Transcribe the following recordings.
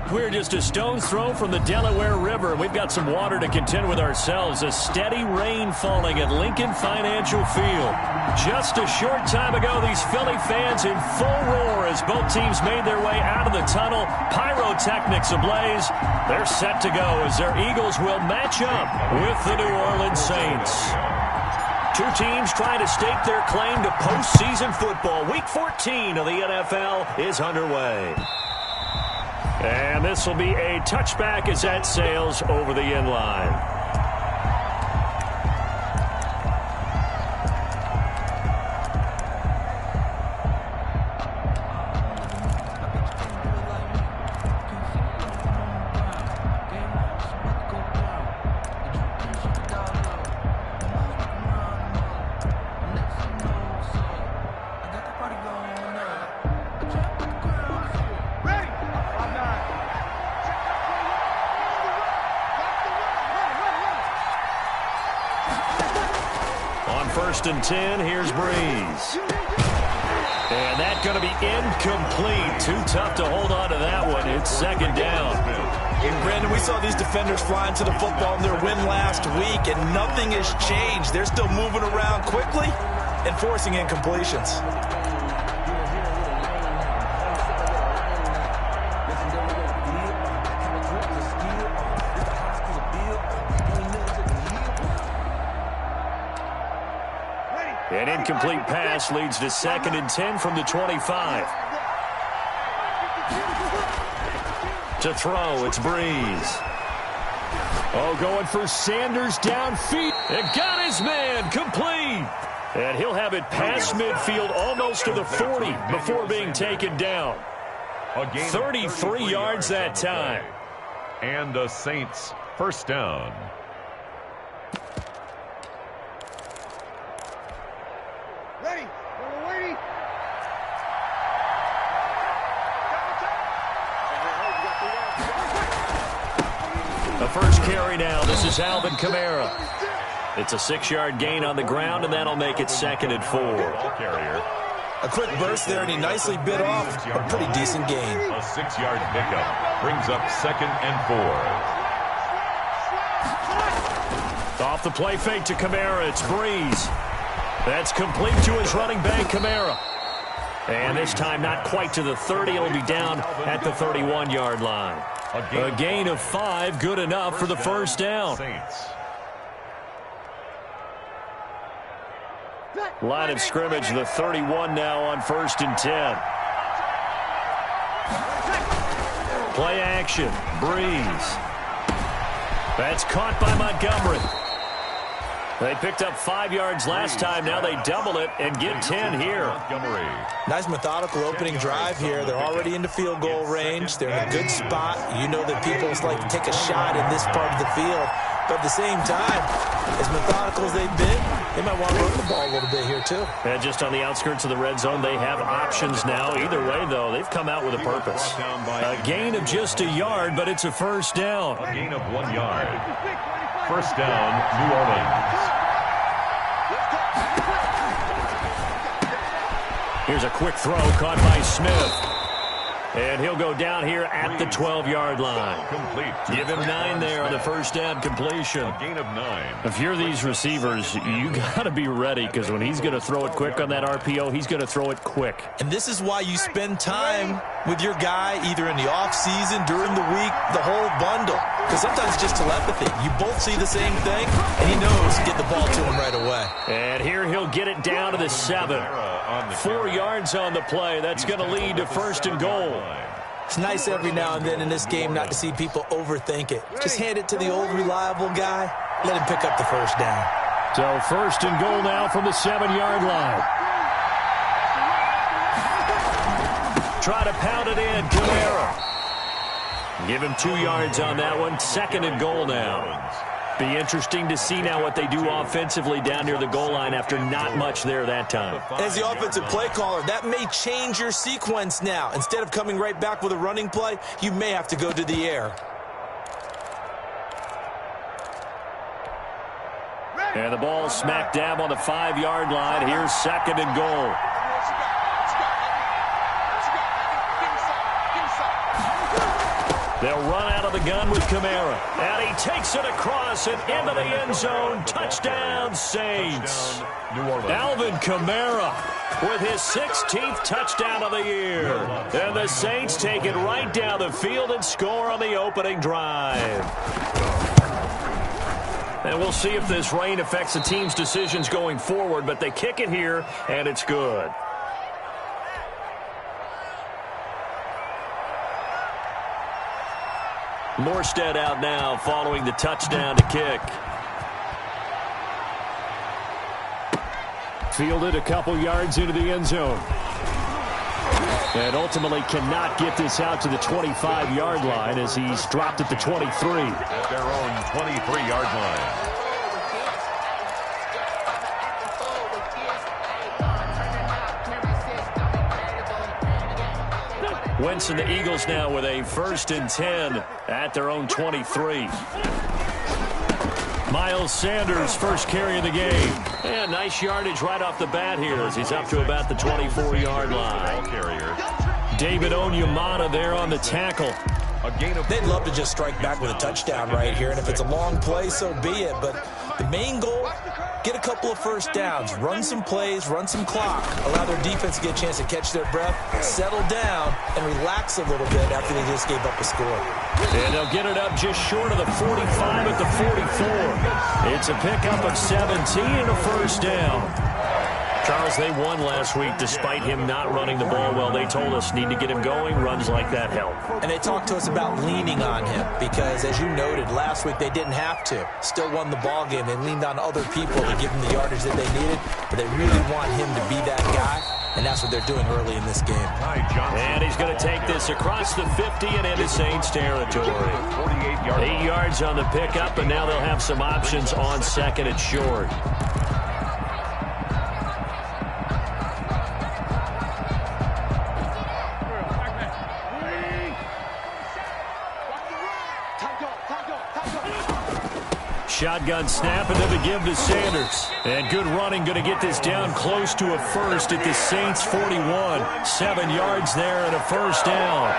We're just a stone's throw from the Delaware River. We've got some water to contend with ourselves. A steady rain falling at Lincoln Financial Field. Just a short time ago, these Philly fans in full roar as both teams made their way out of the tunnel. Pyrotechnics ablaze. They're set to go as their Eagles will match up with the New Orleans Saints. Two teams trying to stake their claim to postseason football. Week 14 of the NFL is underway. And this will be a touchback as that sails over the end line. First and 10, here's Breeze. And that's going to be incomplete. Too tough to hold on to that one. It's second down. And Brandon, we saw these defenders flying to the football in their win last week, and nothing has changed. They're still moving around quickly and forcing incompletions. An incomplete pass leads to second and 10 from the 25. To throw, it's Breeze. Oh, going for Sanders downfield. It got his man complete. And he'll have it past midfield almost to the 40 before being taken down. 33 yards that time. And the Saints first down. The first carry now. This is Alvin Kamara. It's a 6-yard gain on the ground, and that'll make it second and 4. A quick burst there, and he nicely bit off a pretty decent gain. A 6-yard pickup brings up second and 4. Off the play fake to Kamara. It's Breeze. That's complete to his running back, Kamara. And this time not quite to the 30. It'll be down at the 31-yard line. A gain of 5, good enough for the first down. Line of scrimmage, the 31 now on first and 10. Play action, Breeze. That's caught by Montgomery. They picked up 5 yards last time. Now they double it and get 10 here. Nice methodical opening drive here. They're already into field goal range. They're in a good spot. You know that people like to take a shot in this part of the field. But at the same time, as methodical as they've been, they might want to run the ball a little bit here too. And just on the outskirts of the red zone, they have options now. Either way, though, they've come out with a purpose. A gain of just a yard, but it's a first down. A gain of 1 yard. First down, New Orleans. Here's a quick throw caught by Smith. And he'll go down here at the 12-yard line. Complete. Give him 9 there on the first down completion. A gain of 9. If you're these receivers, you got to be ready because when he's going to throw it quick on that RPO, he's going to throw it quick. And this is why you spend time with your guy either in the offseason, during the week, the whole bundle. Because sometimes it's just telepathy. You both see the same thing, and he knows to get the ball to him right away. And here he'll get it down to the 7. 4 yards on the play. That's going to lead to first and goal. It's nice every now and then in this game not to see people overthink it. Just hand it to the old reliable guy. Let him pick up the first down. So first and goal now from the 7-yard line. Try to pound it in. Kamara. Give him 2 yards on that one. Second and goal now. Be interesting to see now what they do offensively down near the goal line after not much there that time. As the offensive play caller, that may change your sequence now. Instead of coming right back with a running play, you may have to go to the air. And the ball smack dab on the 5-yard line. Here's 2nd and goal. They'll run out of the gun with K-MAR. And he takes it across and into the end zone. Touchdown, Saints. New Orleans. Alvin K-MAR with his 16th touchdown of the year. And the Saints take it right down the field and score on the opening drive. And we'll see if this rain affects the team's decisions going forward, but they kick it here, and it's good. Morstead out now following the touchdown to kick. Fielded a couple yards into the end zone. And ultimately cannot get this out to the 25-yard line as he's dropped at the 23. At their own 23-yard line. Wentz and the Eagles now with a 1st and 10 at their own 23. Miles Sanders first carry of the game. And nice yardage right off the bat here as he's up to about the 24-yard line. David Onyemata there on the tackle. They'd love to just strike back with a touchdown right here, and if it's a long play, so be it. But the main goal, get a couple of first downs, run some plays, run some clock, allow their defense to get a chance to catch their breath, settle down, and relax a little bit after they just gave up a score. And they'll get it up just short of the 45 at the 44. It's a pickup of 17 and a first down. Charles, they won last week despite him not running the ball well. They told us need to get him going. Runs like that help. And they talked to us about leaning on him because, as you noted, last week they didn't have to. Still won the ball game. They leaned on other people to give them the yardage that they needed, but they really want him to be that guy, and that's what they're doing early in this game. And he's going to take this across the 50 and into Saints territory. 8 yards on the pickup, and now they'll have some options on 2nd and short. Shotgun snap and then the give to Sanders. And good running, going to get this down close to a first at the Saints 41. 7 yards there and a first down.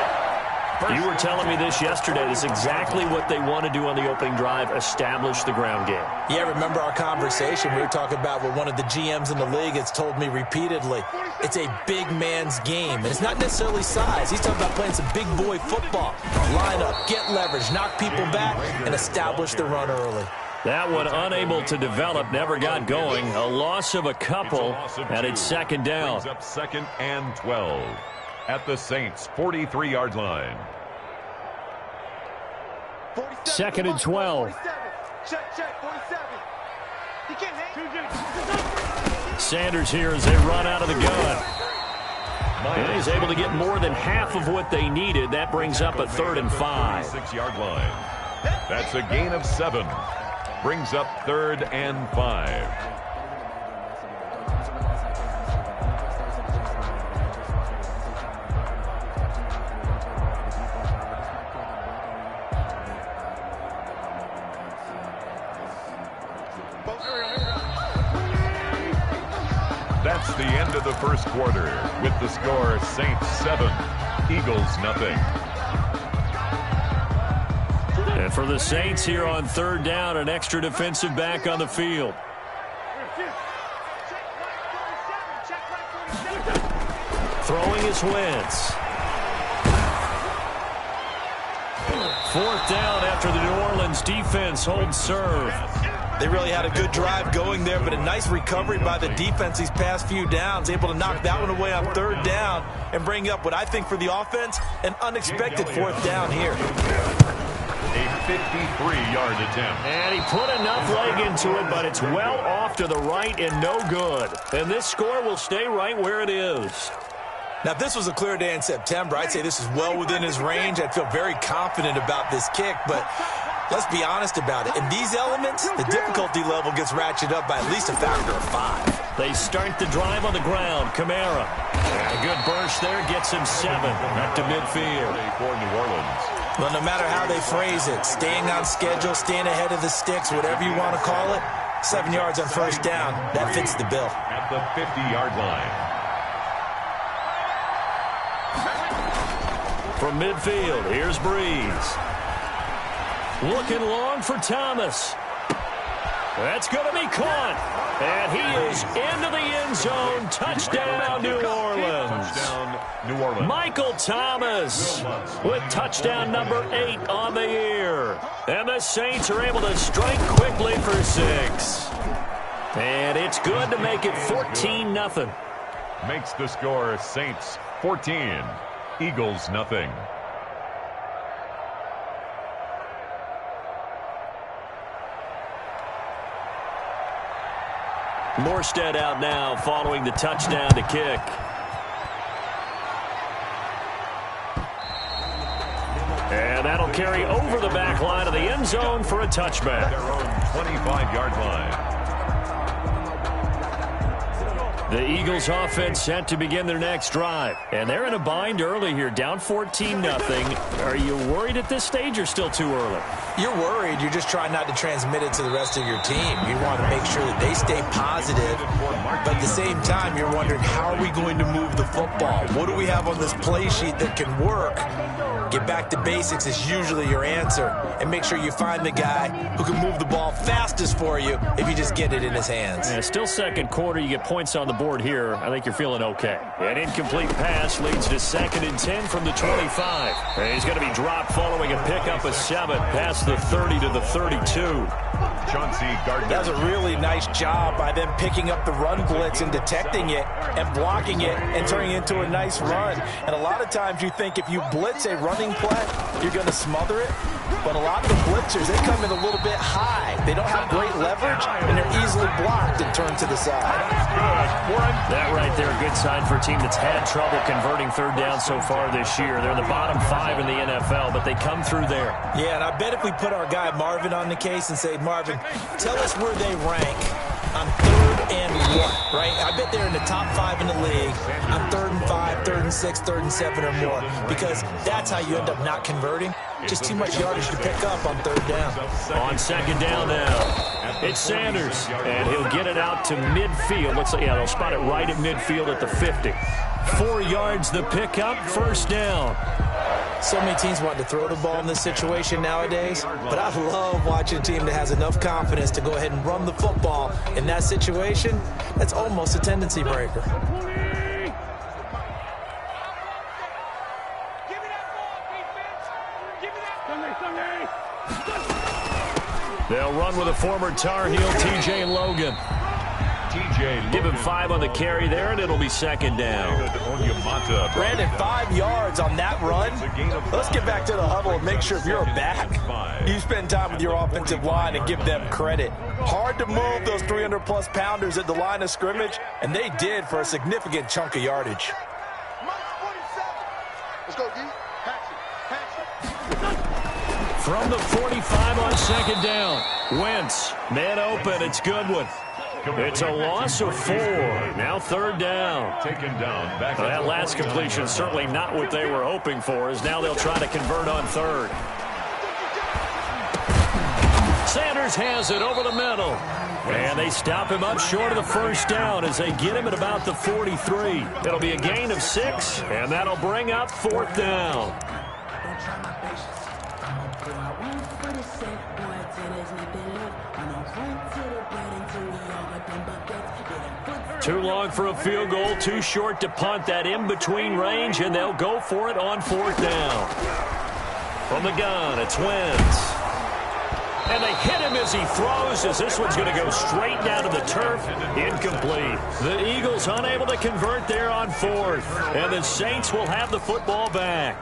You were telling me this yesterday. This is exactly what they want to do on the opening drive, establish the ground game. Yeah, remember our conversation. We were talking about what one of the GMs in the league has told me repeatedly. It's a big man's game, and it's not necessarily size. He's talking about playing some big boy football. Line up, get leverage, knock people back, and establish the run early. That one unable to develop, never got going. A loss of a couple, and it's 2nd down. Brings up 2nd and 12 at the Saints 43-yard line. 2nd and 12. Sanders here as they run out of the gun. And he's able to get more than half of what they needed. That brings up a 3rd and 5. 6-yard line. That's a gain of 7. Brings up 3rd and 5. That's the end of the first quarter with the score Saints 7, Eagles nothing. And for the Saints here on 3rd down, an extra defensive back on the field. Throwing is Wentz. 4th down after the New Orleans defense holds serve. They really had a good drive going there, but a nice recovery by the defense these past few downs, able to knock that one away on 3rd down and bring up what I think for the offense, an unexpected 4th down here. A 53-yard attempt. And he put enough leg into it, but it's well off to the right and no good. And this score will stay right where it is. Now, if this was a clear day in September, I'd say this is well within his range. I'd feel very confident about this kick, but let's be honest about it. In these elements, the difficulty level gets ratcheted up by at least a factor of 5. They start the drive on the ground. K-MAR. A good burst there gets him 7 up to midfield. For New Orleans. Well, no matter how they phrase it, staying on schedule, staying ahead of the sticks, whatever you want to call it, 7 yards on first down. That fits the bill. At the 50-yard line. From midfield, here's Breeze. Looking long for Thomas. That's going to be caught. And he is into the end zone. Touchdown, New Orleans. Touchdown, New Orleans. Michael Thomas with touchdown number 8 on the year. And the Saints are able to strike quickly for 6. And it's good to make it 14-0. Makes the score Saints 14, Eagles nothing. Morstead out now following the touchdown to kick. And that'll carry over the back line of the end zone for a touchback. Their own 25-yard line. The Eagles offense set to begin their next drive. And they're in a bind early here, down 14-0. Are you worried at this stage or still too early? You're worried. You're just trying not to transmit it to the rest of your team. You want to make sure that they stay positive. But at the same time, you're wondering, how are we going to move the football? What do we have on this play sheet that can work? Get back to basics is usually your answer. And make sure you find the guy who can move the ball fastest for you if you just get it in his hands. Yeah, still second quarter. You get points on the board here. I think you're feeling okay. An incomplete pass leads to 2nd and 10 from the 25. And he's going to be dropped following a pickup of 7 past the 30 to the 32. Chauncey Gardner. That was a really nice job by them picking up the run blitz and detecting it and blocking it and turning it into a nice run. And a lot of times you think if you blitz a running play, you're going to smother it. But a lot of the blitzers, they come in a little bit high. They don't have great leverage, and they're easily blocked and turned to the side. That right there, a good sign for a team that's had trouble converting third down so far this year. They're in the bottom 5 in the NFL, but they come through there. Yeah, and I bet if we put our guy Marvin on the case and say, Marvin, tell us where they rank on 3rd and 1, right? I bet they're in the top 5 in the league on 3rd and 5, 3rd and 6, 3rd and 7 or more, because that's how you end up not converting. Just too much yardage to pick up on 3rd down. On 2nd down now, it's Sanders, and he'll get it out to midfield. They'll spot it right at midfield at the 50. 4 yards the pickup, 1st down. So many teams want to throw the ball in this situation nowadays, but I love watching a team that has enough confidence to go ahead and run the football. In that situation, that's almost a tendency breaker. They'll run with a former Tar Heel, TJ Logan. Give him 5 on the carry there, and it'll be 2nd down. Brandon, 5 yards on that run. Let's get back to the huddle and make sure if you're back, you spend time with your offensive line and give them credit. Hard to move those 300-plus pounders at the line of scrimmage, and they did for a significant chunk of yardage. Let's go, D. From the 45 on 2nd down. Wentz, man open, it's Goodwin. It's a loss of 4. Now 3rd down. Taken down. Back that last completion certainly not what they were hoping for, as now they'll try to convert on 3rd. Sanders has it over the middle. And they stop him up short of the 1st down as they get him at about the 43. It'll be a gain of 6, and that'll bring up 4th down. Too long for a field goal, too short to punt. That in-between range, and they'll go for it on 4th down. From the gun, it's Wentz. And they hit him as he throws, as this one's going to go straight down to the turf. Incomplete. The Eagles unable to convert there on 4th. And the Saints will have the football back.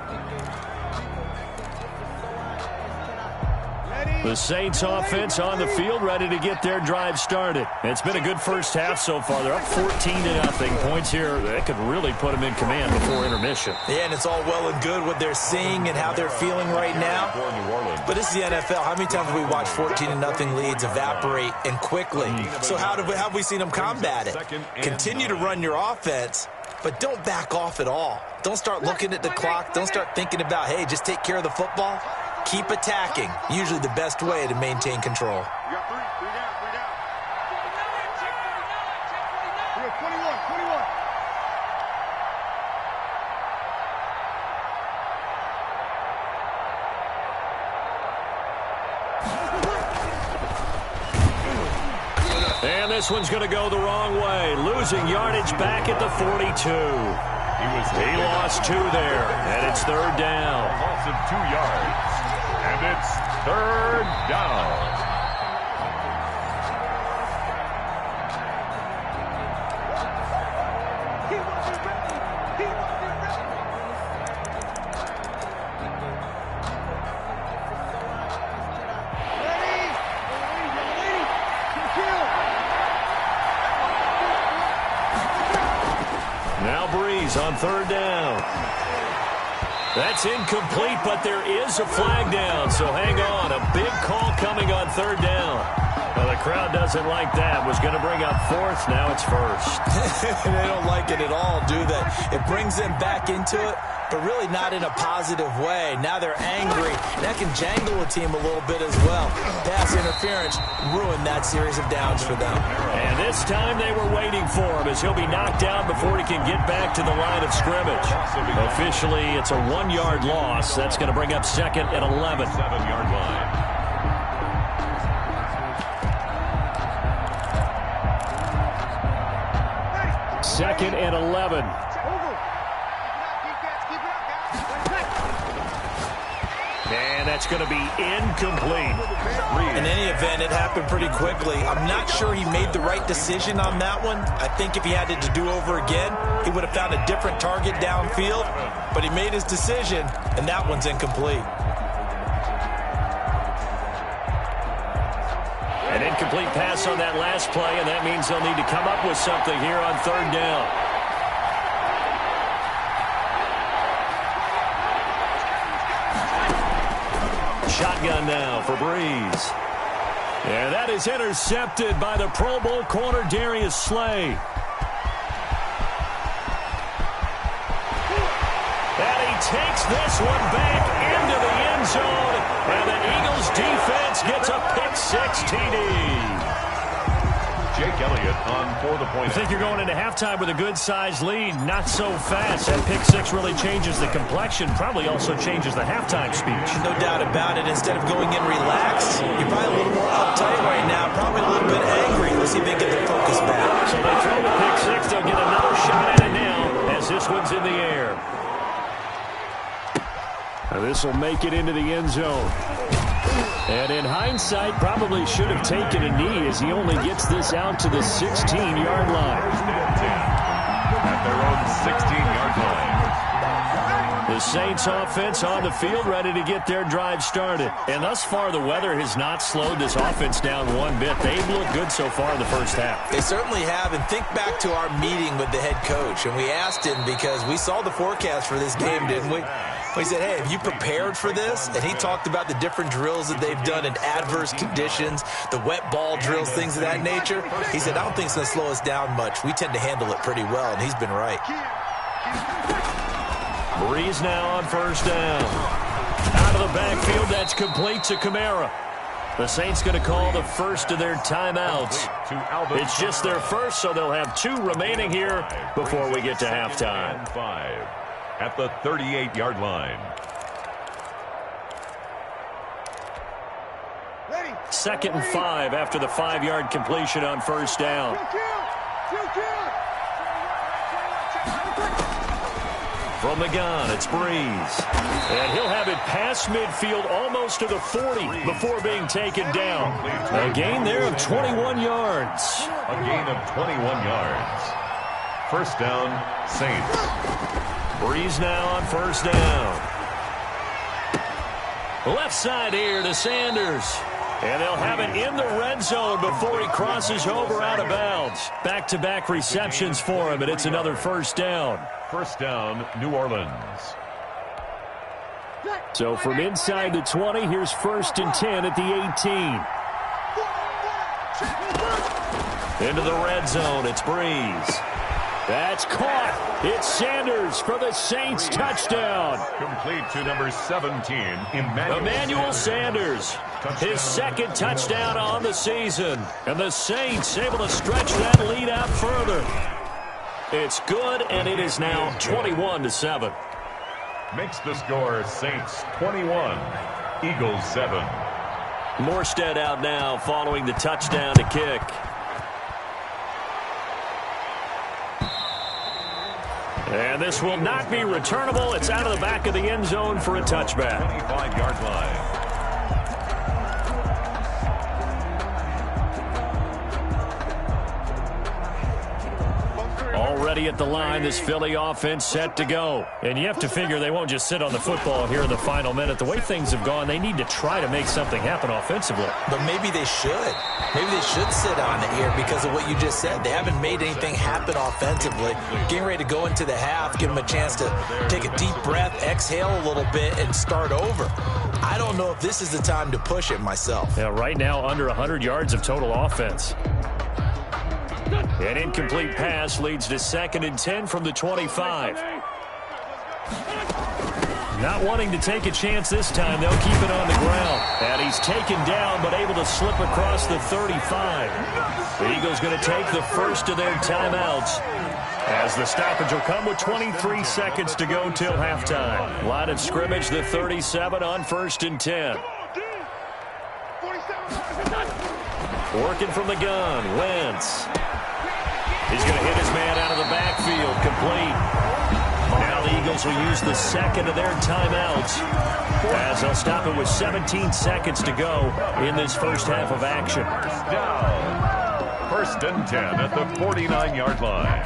The Saints offense on the field, ready to get their drive started. It's been a good first half so far. They're up 14-0. Points here that could really put them in command before intermission. Yeah, and it's all well and good what they're seeing and how they're feeling right now. But this is the NFL. How many times have we watched 14-0 leads evaporate and quickly? So how have we seen them combat it? Continue to run your offense, but don't back off at all. Don't start looking at the clock. Don't start thinking about, hey, just take care of the football. Keep attacking. Usually the best way to maintain control. And this one's going to go the wrong way. Losing yardage back at the 42. He lost 2 there, and it's 3rd down. A loss of 2 yards, and it's 3rd down. On 3rd down. That's incomplete, but there is a flag down, so hang on. A big call coming on 3rd down. Well, the crowd doesn't like that. Was going to bring up 4th. Now it's 1st. They don't like it at all, do they? It brings them back into it, but really not in a positive way. Now they're angry. That can jangle a team a little bit as well. Pass interference ruined that series of downs for them. And this time they were waiting for him as he'll be knocked down before he can get back to the line of scrimmage. Officially, it's a 1-yard loss. That's going to bring up 2nd and 11. 7-yard line. Second and 11. And that's going to be incomplete. In any event, it happened pretty quickly. I'm not sure he made the right decision on that one. I think if he had it to do over again, he would have found a different target downfield. But he made his decision, and that one's incomplete. An incomplete pass on that last play, and that means they'll need to come up with something here on 3rd down. Shotgun now for Breeze. And that is intercepted by the Pro Bowl corner Darius Slay. And he takes this one back into the end zone. And the Eagles defense gets a pick-6 TD. Jake Elliott on for the point. I think you're going into halftime with a good-sized lead. Not so fast. That pick-6 really changes the complexion. Probably also changes the halftime speech. No doubt about it. Instead of going in relaxed, you're probably a little more uptight right now. Probably a little bit angry. Let's see if they get the focus back. So they throw the pick-6. They'll get another shot at it now as this one's in the air. Now this will make it into the end zone. And in hindsight, probably should have taken a knee as he only gets this out to the 16-yard line. At their own 16-yard line. The Saints offense on the field ready to get their drive started. And thus far, the weather has not slowed this offense down one bit. They've looked good so far in the first half. They certainly have. And think back to our meeting with the head coach. And we asked him because we saw the forecast for this game, didn't we? He said, hey, have you prepared for this? And he talked about the different drills that they've done in adverse conditions, the wet ball drills, things of that nature. He said, I don't think it's going to slow us down much. We tend to handle it pretty well, and he's been right. Breeze now on 1st down. Out of the backfield, that's complete to K-MAR. The Saints going to call the first of their timeouts. It's just their first, so they'll have 2 remaining here before we get to halftime. 5 at the 38-yard line. 2nd and 5 after the 5-yard completion on 1st down. From the gun, it's Breeze. And he'll have it past midfield almost to the 40 before being taken down. A gain there of 21 yards. A gain of 21 yards. 1st down, Saints. Breeze now on 1st down. Left side here to Sanders. And they'll have it in the red zone before he crosses over out of bounds. Back-to-back receptions for him, and it's another 1st down. 1st down, New Orleans. So from inside the 20, here's 1st and 10 at the 18. Into the red zone, it's Breeze. That's caught. It's Sanders for the Saints touchdown. Complete to number 17, Emmanuel Sanders. His 2nd touchdown on the season. And the Saints able to stretch that lead out further. It's good, and it is now 21-7. Makes the score Saints 21, Eagles 7. Morstead out now following the touchdown to kick. And this will not be returnable. It's out of the back of the end zone for a touchback. 25-yard line. Already at the line, this Philly offense set to go. And you have to figure they won't just sit on the football here in the final minute. The way things have gone, they need to try to make something happen offensively. But maybe they should. Maybe they should sit on it here because of what you just said. They haven't made anything happen offensively. Getting ready to go into the half, give them a chance to take a deep breath, exhale a little bit, and start over. I don't know if this is the time to push it myself. Yeah, right now, under 100 yards of total offense. An incomplete pass leads to 2nd and 10 from the 25. Not wanting to take a chance this time, they'll keep it on the ground. And he's taken down, but able to slip across the 35. The Eagles going to take the first of their timeouts, as the stoppage will come with 23 seconds to go till halftime. Line of scrimmage, the 37 on 1st and 10. Working from the gun, Wentz. He's going to hit his man out of the backfield, complete. Now the Eagles will use the second of their timeouts, as they'll stop it with 17 seconds to go in this first half of action. Down. 1st and 10 at the 49-yard line.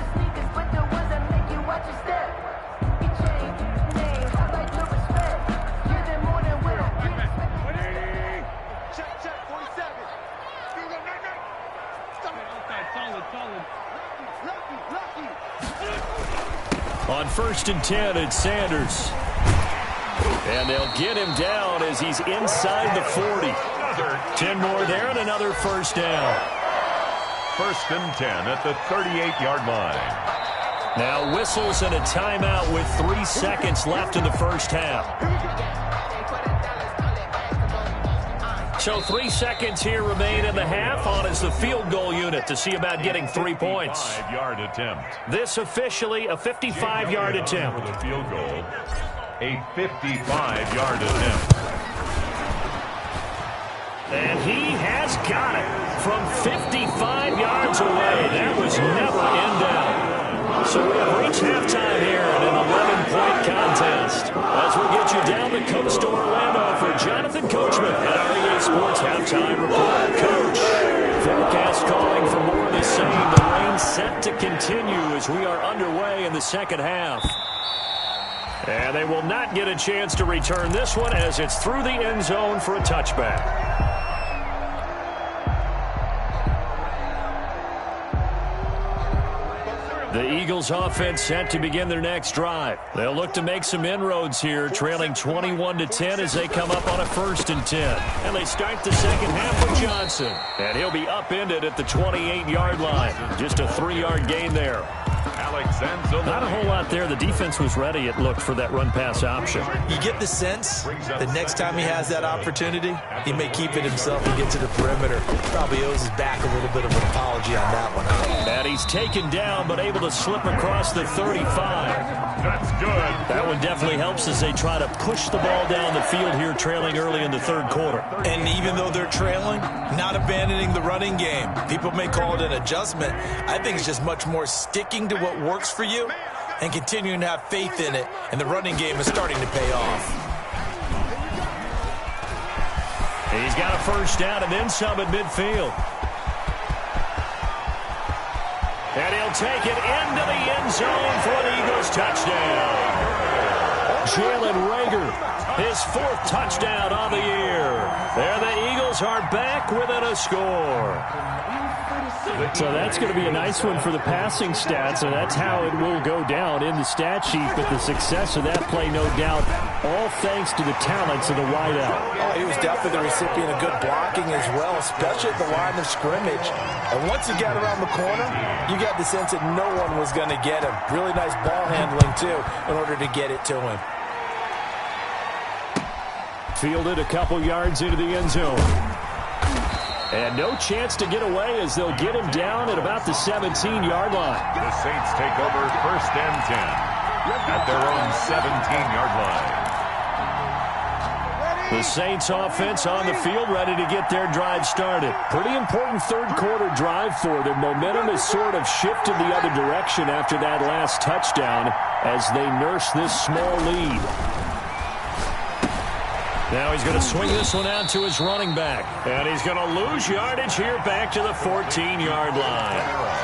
On 1st and 10, it's Sanders. And they'll get him down as he's inside the 40. 10 more there and another first down. 1st and 10 at the 38-yard line. Now whistles and a timeout with 3 seconds left in the first half. So 3 seconds here remain in the half. On is the field goal unit to see about getting 3 points. 55-yard attempt. This officially a 55-yard attempt. The field goal, a 55-yard attempt. And he has got it from 55 yards away. That was never in doubt. So we have reached halftime here in an 11-point contest. As we get you down the coast to Orlando for Jonathan Coachman at our EA Sports Halftime Report. Coach, forecast calling for more of the same. The rain set to continue as we are underway in the second half. And they will not get a chance to return this one as it's through the end zone for a touchback. The Eagles offense set to begin their next drive. They'll look to make some inroads here, trailing 21-10 as they come up on a 1st and 10. And they start the second half with Johnson. And he'll be upended at the 28-yard line. Just a 3-yard gain there. Not a whole lot there. The defense was ready, it looked, for that run-pass option. You get the sense that next time he has that opportunity, he may keep it himself and get to the perimeter. Probably owes his back a little bit of an apology on that one. And he's taken down, but able to slip across the 35. That's good. That one definitely helps as they try to push the ball down the field here, trailing early in the 3rd quarter. And even though they're trailing, not abandoning the running game. People may call it an adjustment. I think it's just much more sticking to what works for you and continuing to have faith in it. And the running game is starting to pay off. He's got a first down and then some at midfield. And he'll take it into the end zone for an Eagles touchdown. Jalen Reagor, his 4th touchdown on the year. There the Eagles are back within a score. So that's going to be a nice one for the passing stats, and that's how it will go down in the stat sheet. But the success of that play, no doubt, all thanks to the talents of the wideout. Oh, he was definitely the recipient of good blocking as well, especially at the line of scrimmage. And once he got around the corner, you got the sense that no one was going to get him. Really nice ball handling, too, in order to get it to him. Fielded a couple yards into the end zone. And no chance to get away as they'll get him down at about the 17-yard line. The Saints take over 1st and 10 at their own 17-yard line. The Saints offense on the field, ready to get their drive started. Pretty important third-quarter drive for them. Momentum has sort of shifted the other direction after that last touchdown as they nurse this small lead. Now he's going to swing this one out to his running back. And he's going to lose yardage here back to the 14-yard line.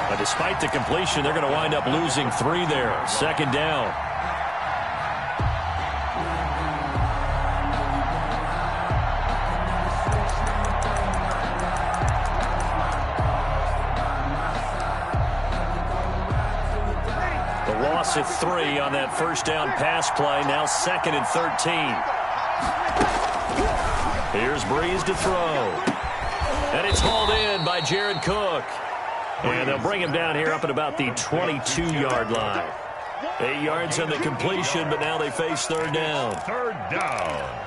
But despite the completion, they're going to wind up losing 3 there. Second down. At 3 on that first down pass play. Now 2nd and 13. Here's Breeze to throw. And it's hauled in by Jared Cook. And they'll bring him down here up at about the 22-yard line. 8 yards on the completion, but now they face third down. Third down.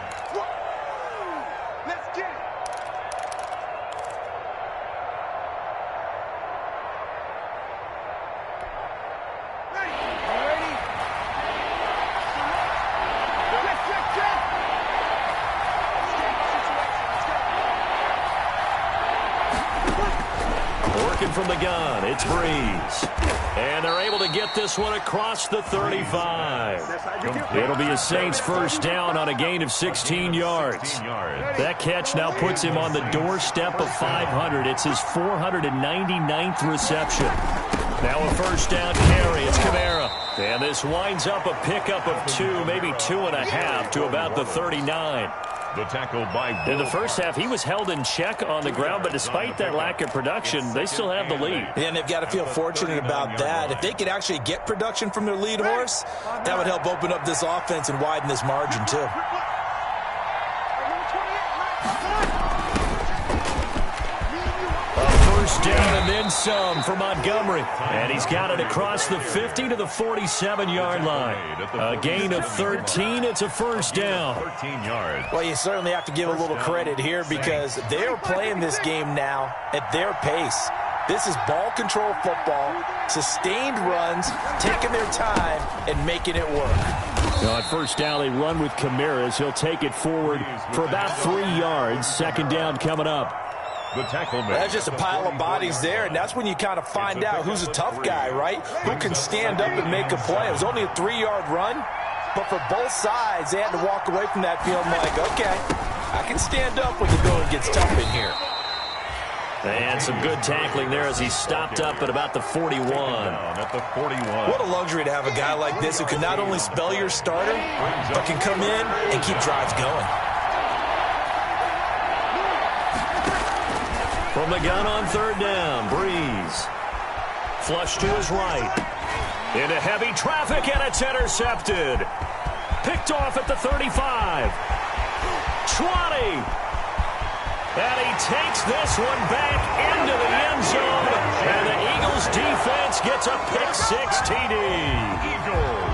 From the gun, it's Breeze. And they're able to get this one across the 35. It'll be a Saints first down on a gain of 16 yards. That catch now puts him on the doorstep of 500. It's his 499th reception. Now a first down carry. It's K-MAR. And this winds up a pickup of 2, maybe 2.5 to about the 39. The tackle by Will. In the first half, he was held in check on the ground, but despite that lack of production, they still have the lead. Yeah, and they've got to feel fortunate about that. If they could actually get production from their lead horse, that would help open up this offense and widen this margin, too. Down and then some for Montgomery. And he's got it across the 50 to the 47-yard line. A gain of 13. It's a first down. 13 yards. Well, you certainly have to give a little credit here because they're playing this game now at their pace. This is ball control football, sustained runs, taking their time, and making it work. Now at first down, they run with K-MAR as he'll take it forward for about 3 yards. Second down coming up. The tackle man. That's just a pile of bodies there, and that's when you kind of find out who's a tough guy, right? Who can stand up and make a play. It was only a 3-yard run, but for both sides, they had to walk away from that feeling like, okay, I can stand up when the going gets tough in here. And some good tackling there as he stopped up at about the 41. At the 41. What a luxury to have a guy like this who can not only spell your starter, but can come in and keep drives going. From the gun on third down, Breeze. Flush to his right. Into heavy traffic, and it's intercepted. Picked off at the 35. 20. And he takes this one back into the end zone. And the Eagles defense gets a pick-6 TD.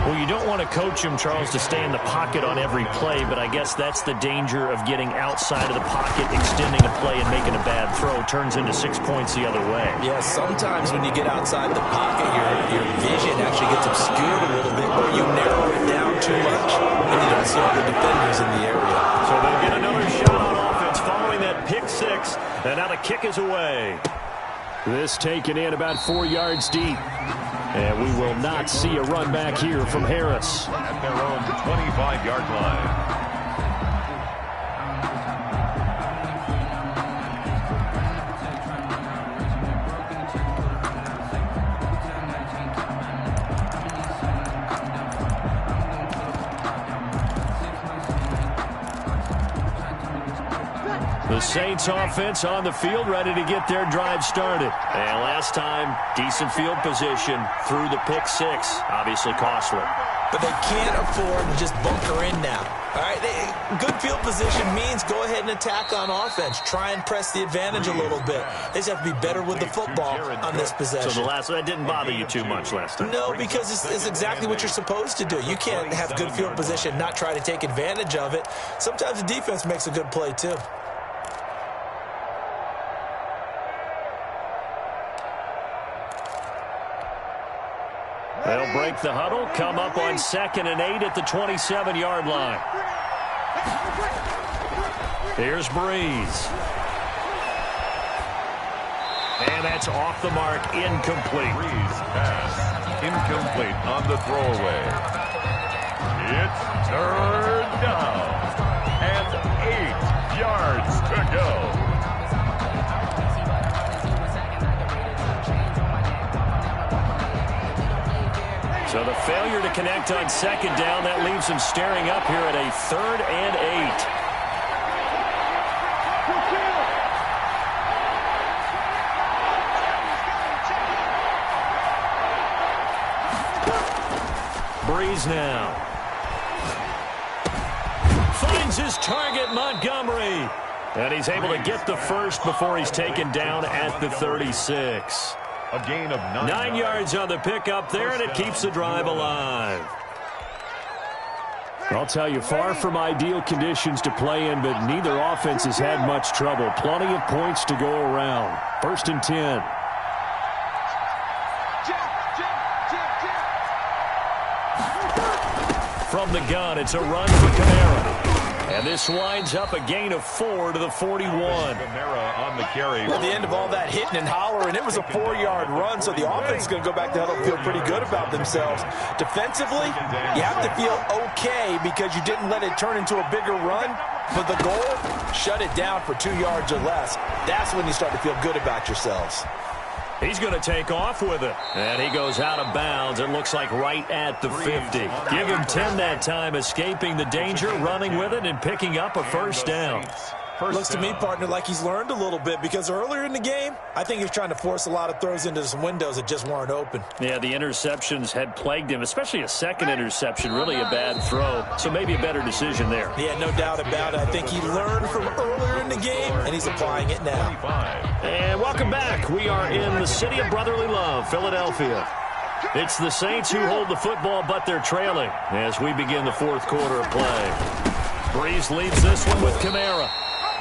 Well, you don't want to coach him, Charles, to stay in the pocket on every play, but I guess that's the danger of getting outside of the pocket, extending a play, and making a bad throw. Turns into 6 points the other way. Yeah, sometimes when you get outside the pocket, your vision actually gets obscured a little bit, or you narrow it down too much, and you don't see all the defenders in the area. So they'll get another shot on offense following that pick-6, and now the kick is away. This taken in about 4 yards deep. And we will not see a run back here from Harris. At their own 25-yard line. The Saints offense on the field, ready to get their drive started. And last time, decent field position through the pick-6. Obviously costly. But they can't afford to just bunker in now. All right, good field position means go ahead and attack on offense. Try and press the advantage a little bit. They just have to be better with the football on this possession. So that didn't bother you too much last time? No, because it's exactly what you're supposed to do. You can't have good field position, not try to take advantage of it. Sometimes the defense makes a good play, too. They'll break the huddle, come up on 2nd and 8 at the 27-yard line. Here's Breeze. And that's off the mark, incomplete. Breeze pass, incomplete on the throwaway. It's third down, and 8 yards to go. So the failure to connect on second down, that leaves him staring up here at a 3rd and 8. Breeze now. Finds his target, Montgomery. And he's able to get the first before he's taken down at the 36. A gain of 9 yards on the pickup there, and it keeps the drive alive. I'll tell you, far from ideal conditions to play in, but neither offense has had much trouble. Plenty of points to go around. 1st and 10. From the gun, it's a run for K-MAR. And this winds up a gain of 4 to the 41. K-MAR on the carry. At the end of all that hitting and hollering, it was a 4-yard run, so the offense is going to go back to huddle and feel pretty good about themselves. Defensively, you have to feel okay because you didn't let it turn into a bigger run, but the goal, shut it down for 2 yards or less. That's when you start to feel good about yourselves. He's going to take off with it. And he goes out of bounds. It looks like right at the 50. Give him 10 that time, escaping the danger, running with it, and picking up a first down. Looks to me, partner, like he's learned a little bit because earlier in the game, I think he was trying to force a lot of throws into some windows that just weren't open. Yeah, the interceptions had plagued him, especially a second interception, really a bad throw. So maybe a better decision there. Yeah, no doubt about it. I think he learned from earlier in the game, and he's applying it now. And welcome back. We are in the city of brotherly love, Philadelphia. It's the Saints who hold the football, but they're trailing as we begin the 4th quarter of play. Breeze leads this one with K-MAR.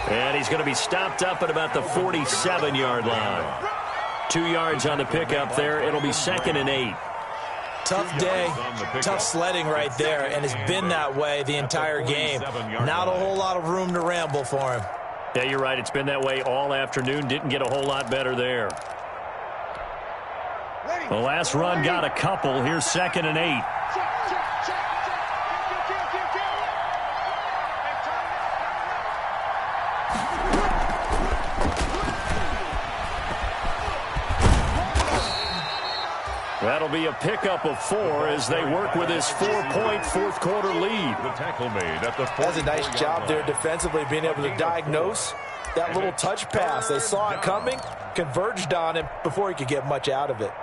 And he's going to be stopped up at about the 47-yard line. 2 yards on the pickup there. It'll be 2nd and 8. Tough day, tough sledding right there, and it's been that way the entire game. Not a whole lot of room to ramble for him. Yeah, you're right. It's been that way all afternoon. Didn't get a whole lot better there. The last run got a couple. Here's 2nd and 8. That'll be a pickup of 4 as they work with his 4-point 4th quarter lead. The tackle made at the 40. That's a nice job there defensively, being able to diagnose that little touch pass. They saw it coming, converged on him before he could get much out of it.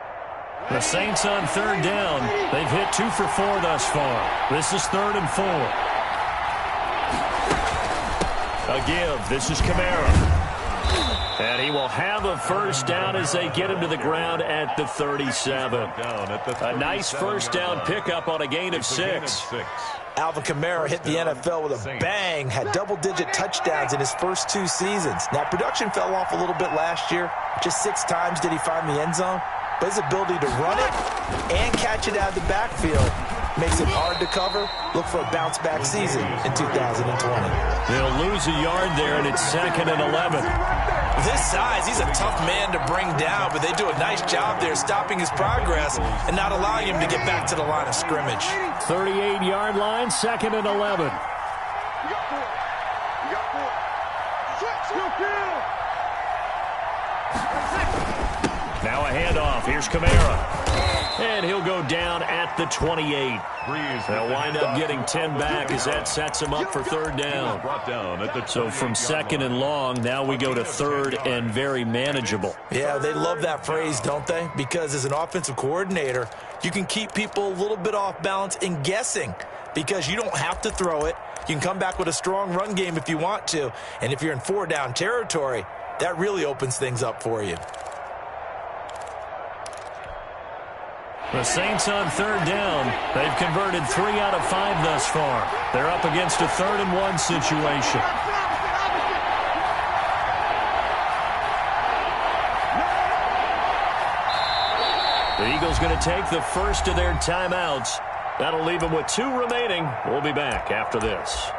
The Saints on 3rd down. They've hit 2 for 4 thus far. This is 3rd and 4. A give. This is K-MAR. And he will have a first down as they get him to the ground at the 37. A nice first down pickup on a gain of 6. Alvin K-MAR hit the NFL with a bang, had double-digit touchdowns in his first 2 seasons. Now, production fell off a little bit last year. Just 6 times did he find the end zone. But his ability to run it and catch it out of the backfield makes it hard to cover. Look for a bounce-back season in 2020. They'll lose a yard there, and it's 2nd and 11. This size, he's a tough man to bring down, but they do a nice job there stopping his progress and not allowing him to get back to the line of scrimmage. 38-yard line, 2nd and 11. Now a handoff. Here's K-MAR. And he'll go down at the 28. They'll wind up getting 10 back as that sets him up for 3rd down. So from 2nd and long, now we go to 3rd and very manageable. Yeah, they love that phrase, don't they? Because as an offensive coordinator, you can keep people a little bit off balance and guessing because you don't have to throw it. You can come back with a strong run game if you want to. And if you're in 4-down territory, that really opens things up for you. The Saints on 3rd down. They've converted 3 out of 5 thus far. They're up against a 3rd and 1 situation. The Eagles going to take the first of their timeouts. That'll leave them with 2 remaining. We'll be back after this.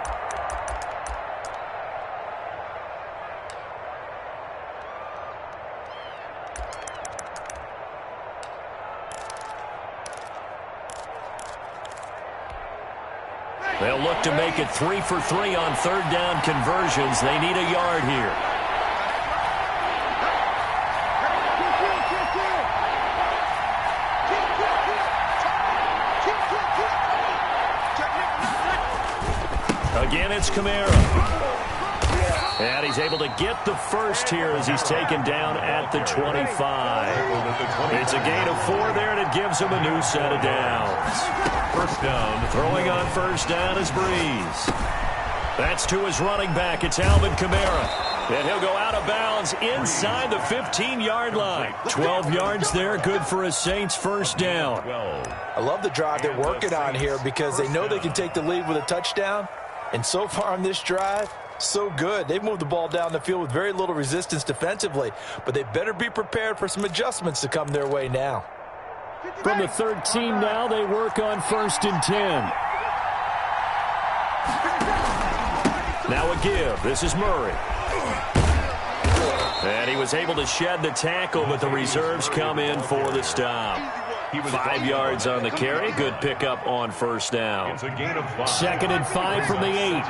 They'll look to make it 3 for 3 on third down conversions. They need a yard here. Again, it's K-MAR. And he's able to get the first here as he's taken down at the 25. It's a gain of 4 there, and it gives him a new set of downs. First down. Throwing on first down is Breeze. That's to his running back. It's Alvin Kamara. And he'll go out of bounds inside the 15-yard line. 12 yards there, good for a Saints first down. I love the drive they're working on here because they know they can take the lead with a touchdown. And so far on this drive, so good. They've moved the ball down the field with very little resistance defensively, but they better be prepared for some adjustments to come their way now. From the 13 now, they work on 1st and 10. Now a give. This is Murray. And he was able to shed the tackle, but the reserves come in for the stop. 5 yards on the carry. Good pickup on first down. 2nd and 5 from the 8.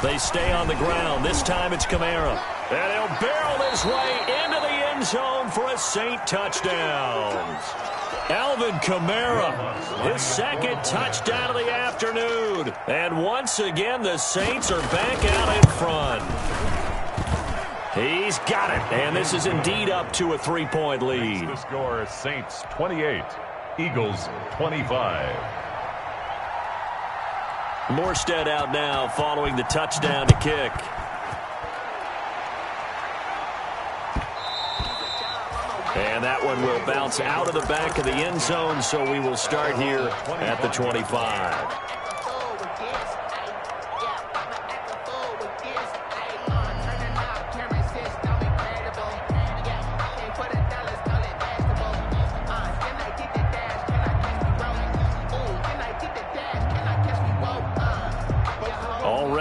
They stay on the ground. This time it's K-MAR. And he'll barrel his way into the end zone for a Saint touchdown. Alvin K-MAR, his 2nd touchdown of the afternoon. And once again, the Saints are back out in front. He's got it. And this is indeed up to a 3-point lead. The score, Saints 28, Eagles 25. Morstead out now following the touchdown to kick. And that one will bounce out of the back of the end zone, so we will start here at the 25.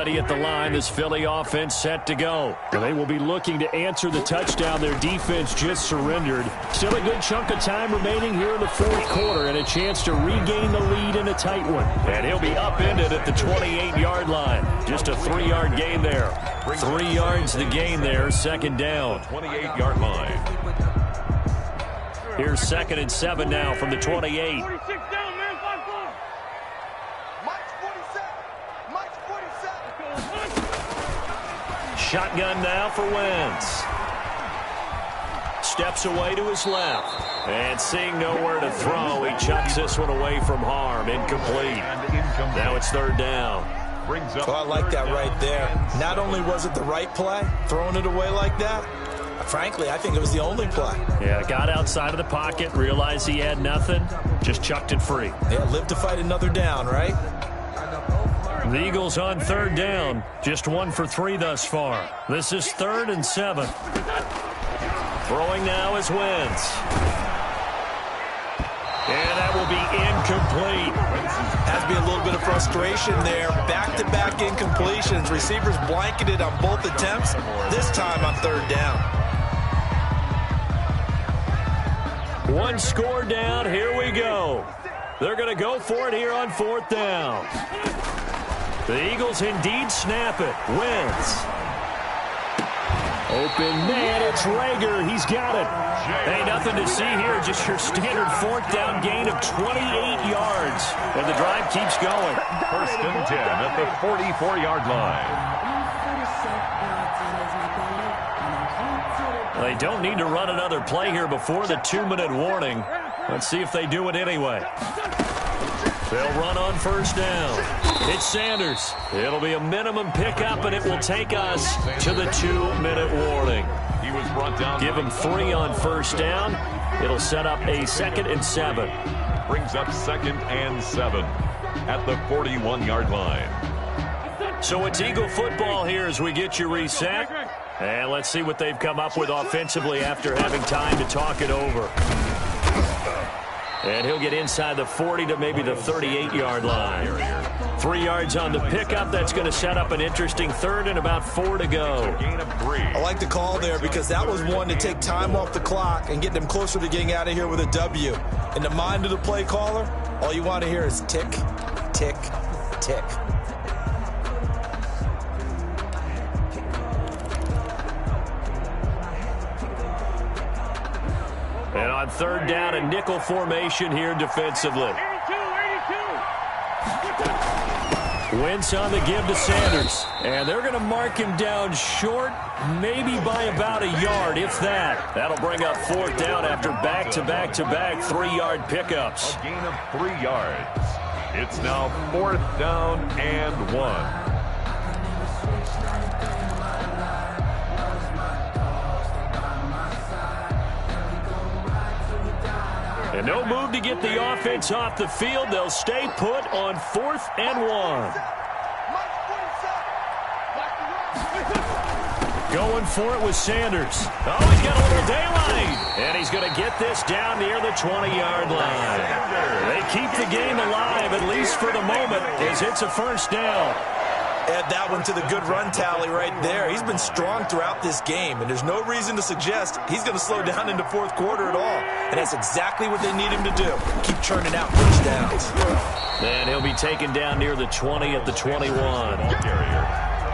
At the line, this Philly offense set to go. And they will be looking to answer the touchdown their defense just surrendered. Still a good chunk of time remaining here in the 4th quarter and a chance to regain the lead in a tight one. And he'll be upended at the 28-yard line. Just a 3-yard gain there. 3 yards the gain there, 2nd down. 28-yard line. Here's 2nd and 7 now from the 28. Shotgun now for Wentz. Steps away to his left. And seeing nowhere to throw, he chucks this one away from harm. Incomplete. Now it's 3rd down. Well, I like that right there. Not only was it the right play, throwing it away like that, frankly, I think it was the only play. Yeah, got outside of the pocket, realized he had nothing, just chucked it free. Yeah, live to fight another down, right? The Eagles on 3rd down. Just 1 for 3 thus far. This is 3rd and 7. Throwing now is Wentz. And that will be incomplete. Has to be a little bit of frustration there. Back-to-back incompletions. Receivers blanketed on both attempts. This time on 3rd down. 1 score down. Here we go. They're going to go for it here on 4th down. The Eagles indeed snap it. Wentz. Open man, it's Rager. He's got it. Hey, nothing to see here. Just your standard 4th down gain of 28 yards. And the drive keeps going. 1st and 10 at the 44-yard line. They don't need to run another play here before the 2-minute warning. Let's see if they do it anyway. They'll run on 1st down. It's Sanders. It'll be a minimum pickup, and it will take us to the 2-minute warning. He was brought down. Give him 3 on 1st down. It'll set up a 2nd and 7. Brings up 2nd and 7 at the 41-yard line. So it's Eagle football here as we get you reset. And let's see what they've come up with offensively after having time to talk it over. And he'll get inside the 40 to maybe the 38-yard line. 3 yards on the pickup. That's going to set up an interesting third and about 4 to go. I like the call there because that was one to take time off the clock and get them closer to getting out of here with a W. In the mind of the play caller, all you want to hear is tick, tick, tick. And on third down, a nickel formation here defensively. Wentz on the give to Sanders. And they're going to mark him down short, maybe by about a yard, if that. That'll bring up fourth down after back-to-back-to-back 3-yard pickups. A gain of 3 yards. It's now 4th down and 1. And no move to get the offense off the field. They'll stay put on 4th and 1. Going for it with Sanders. Oh, he's got a little daylight. And he's going to get this down near the 20-yard line. They keep the game alive, at least for the moment, as it's a first down. Add that one to the good run tally right there. He's been strong throughout this game, and there's no reason to suggest he's going to slow down into fourth quarter at all. And that's exactly what they need him to do. Keep churning out first downs. And he'll be taken down near the 20 at the 21.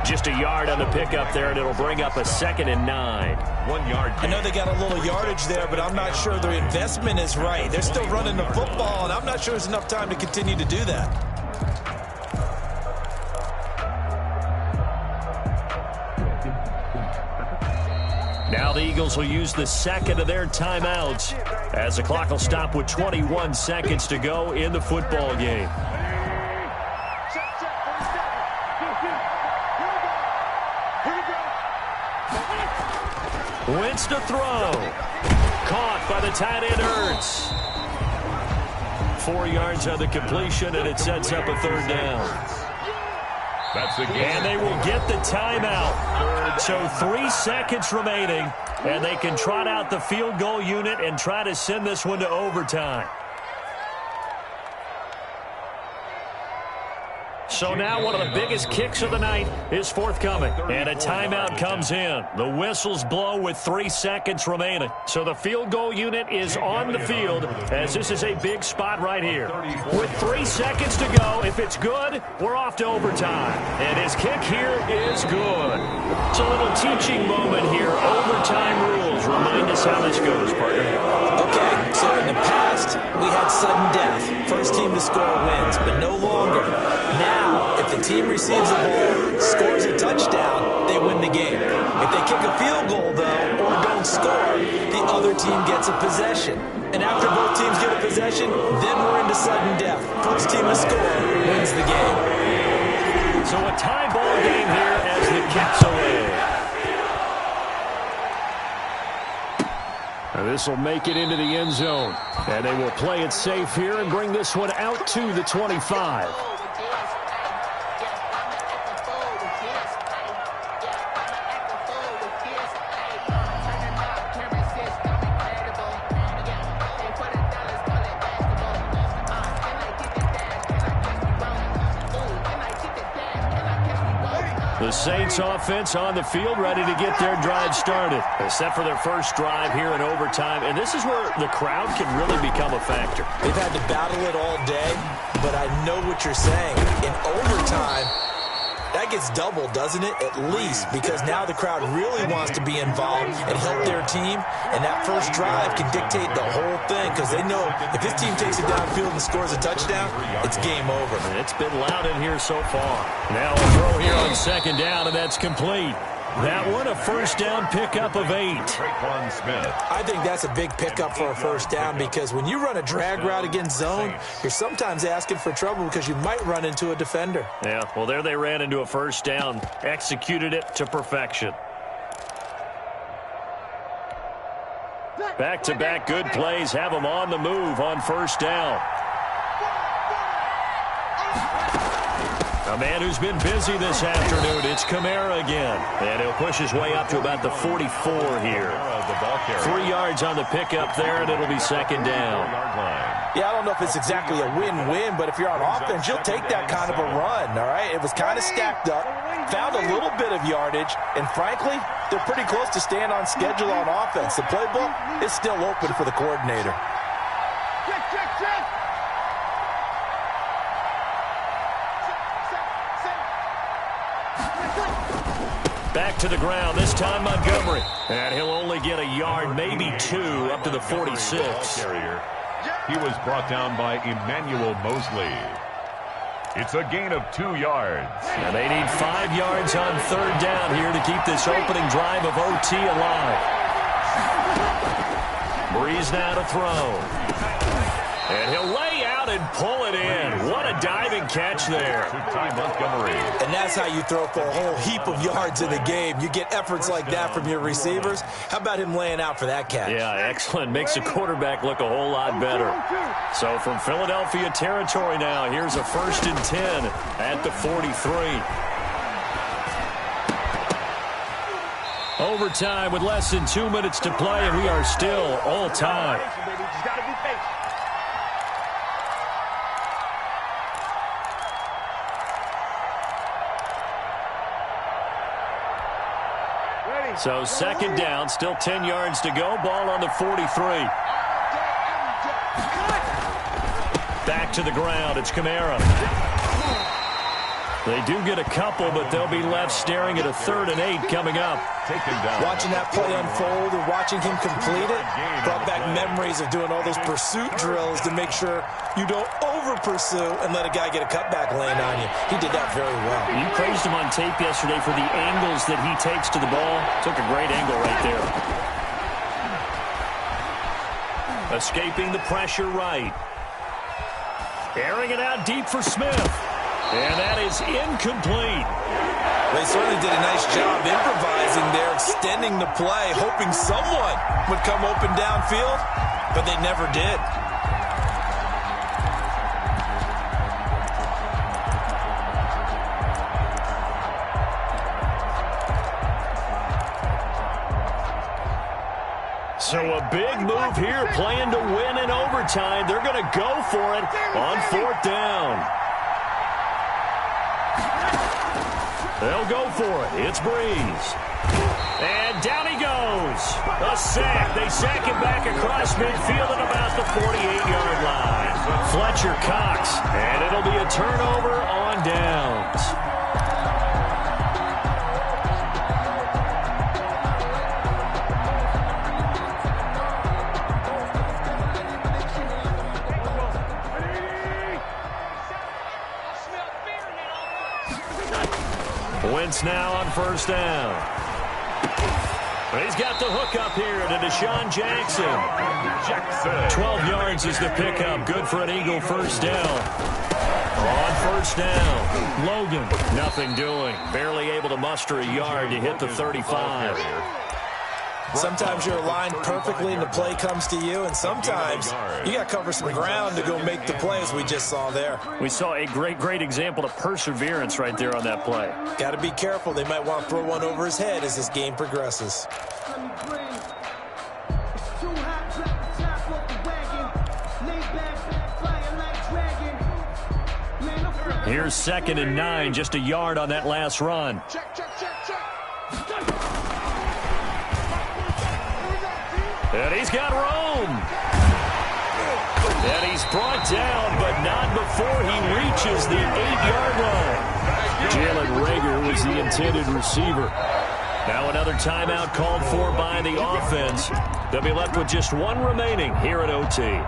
Just a yard on the pickup there, and it'll bring up a 2nd and 9. 1 yard. I know they got a little yardage there, but I'm not sure their investment is right. They're still running the football, and I'm not sure there's enough time to continue to do that. Now the Eagles will use the second of their timeouts as the clock will stop with 21 seconds to go in the football game. Wentz to throw. Caught by the tight end Ertz. 4 yards on the completion, and it sets up a third down. That's the game. And they will get the timeout. So 3 seconds remaining, and they can trot out the field goal unit and try to send this one to overtime. So now one of the biggest kicks of the night is forthcoming. And a timeout comes in. The whistles blow with 3 seconds remaining. So the field goal unit is on the field as this is a big spot right here. With 3 seconds to go, if it's good, we're off to overtime. And his kick here is good. It's a little teaching moment here. Overtime rules. Remind us how this goes, partner. Okay, so in the past, we had sudden death. First team to score wins, but no longer. Now, if the team receives the ball, scores a touchdown, they win the game. If they kick a field goal, though, or don't score, the other team gets a possession. And after both teams get a possession, then we're into sudden death. First team to score wins the game. So a tie ball game here as the kick's away. This will make it into the end zone. And they will play it safe here and bring this one out to the 25. The Saints offense on the field, ready to get their drive started. They're set for their first drive here in overtime, and this is where the crowd can really become a factor. They've had to battle it all day, but I know what you're saying. In overtime, that gets doubled, doesn't it? At least, because now the crowd really wants to be involved and help their team, and that first drive can dictate the whole thing because they know if this team takes it downfield and scores a touchdown, it's game over. And it's been loud in here so far. Now a throw here on second down, and that's complete. That one, a first down pickup of 8. I think that's a big pickup for a first down because when you run a drag route against zone, you're sometimes asking for trouble because you might run into a defender. Yeah, well, there they ran into a first down, executed it to perfection. Back-to-back good plays have them on the move on first down. A man who's been busy this afternoon. It's K-MAR again. And he'll push his way up to about the 44 here. 3 yards on the pickup there, and it'll be second down. Yeah, I don't know if it's exactly a win-win, but if you're on offense, you'll take that kind of a run, all right? It was kind of stacked up, found a little bit of yardage, and frankly, they're pretty close to staying on schedule on offense. The playbook is still open for the coordinator. Back to the ground, this time Montgomery. And he'll only get a yard, maybe 2, up to the 46. He was brought down by Emmanuel Mosley. It's a gain of 2 yards. And they need 5 yards on third down here to keep this opening drive of OT alive. Breeze now to throw. And he'll lay out and pull it in. What a diving catch there. Montgomery. And that's how you throw for a whole heap of yards in the game. You get efforts like that from your receivers. How about him laying out for that catch? Yeah, excellent. Makes the quarterback look a whole lot better. So from Philadelphia territory now, here's a 1st and 10 at the 43. Overtime with less than 2 minutes to play, and we are still all time. So second down, still 10 yards to go. Ball on the 43. Back to the ground. It's K-MAR. They do get a couple, but they'll be left staring at a 3rd and 8 coming up. Watching that play unfold and watching him complete it brought back memories of doing all those pursuit drills to make sure you don't over-pursue and let a guy get a cutback lane on you. He did that very well. You praised him on tape yesterday for the angles that he takes to the ball. Took a great angle right there. Escaping the pressure right. Airing it out deep for Smith. And that is incomplete. They certainly did a nice job improvising there, extending the play, hoping someone would come open downfield, but they never did. So a big move here, playing to win in overtime. They're going to go for it on 4th down. They'll go for it. It's Breeze. And down he goes. A sack. They sack him back across midfield at about the 48-yard line. Fletcher Cox. And it'll be a turnover on downs. Wentz now on 1st down. He's got the hook up here to Deshaun Jackson. 12 yards is the pickup. Good for an Eagle 1st down. On 1st down, Logan, nothing doing. Barely able to muster a yard to hit the 35. Sometimes you're aligned perfectly and the play comes to you, and sometimes you got to cover some ground to go make the play, as we just saw there. We saw a great example of perseverance right there on that play. Got to be careful. They might want to throw one over his head as this game progresses. Here's 2nd and 9, just a yard on that last run. And he's got room. And he's brought down, but not before he reaches the 8-yard line. Jalen Reagor was the intended receiver. Now another timeout called for by the offense. They'll be left with just 1 remaining here at OT.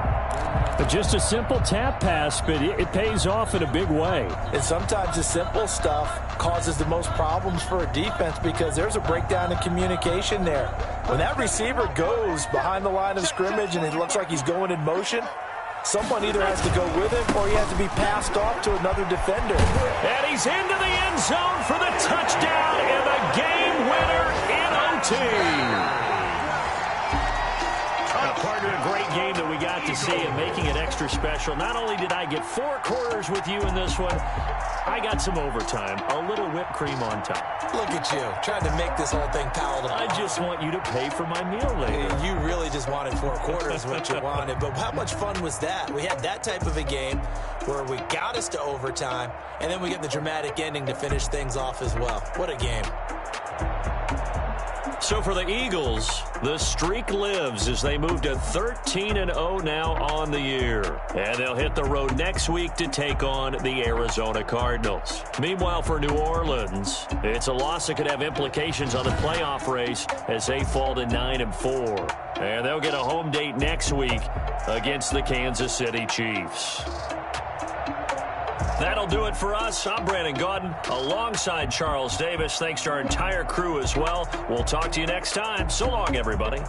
But just a simple tap pass, but it pays off in a big way. And sometimes the simple stuff causes the most problems for a defense because there's a breakdown in communication there. When that receiver goes behind the line of scrimmage and it looks like he's going in motion, someone either has to go with him or he has to be passed off to another defender. And he's into the end zone for the touchdown and the game winner in OT. Part of a great game that we got to see and making it extra special. Not only did I get 4 quarters with you in this one, I got some overtime, a little whipped cream on top. Look at you, trying to make this whole thing palatable. I just want you to pay for my meal later. You really just wanted 4 quarters, what you wanted. But how much fun was that? We had that type of a game where we got us to overtime, and then we get the dramatic ending to finish things off as well. What a game. So for the Eagles, the streak lives as they move to 13-0 now on the year. And they'll hit the road next week to take on the Arizona Cardinals. Meanwhile, for New Orleans, it's a loss that could have implications on the playoff race as they fall to 9-4. And they'll get a home date next week against the Kansas City Chiefs. That'll do it for us. I'm Brandon Gaudin alongside Charles Davis. Thanks to our entire crew as well. We'll talk to you next time. So long, everybody.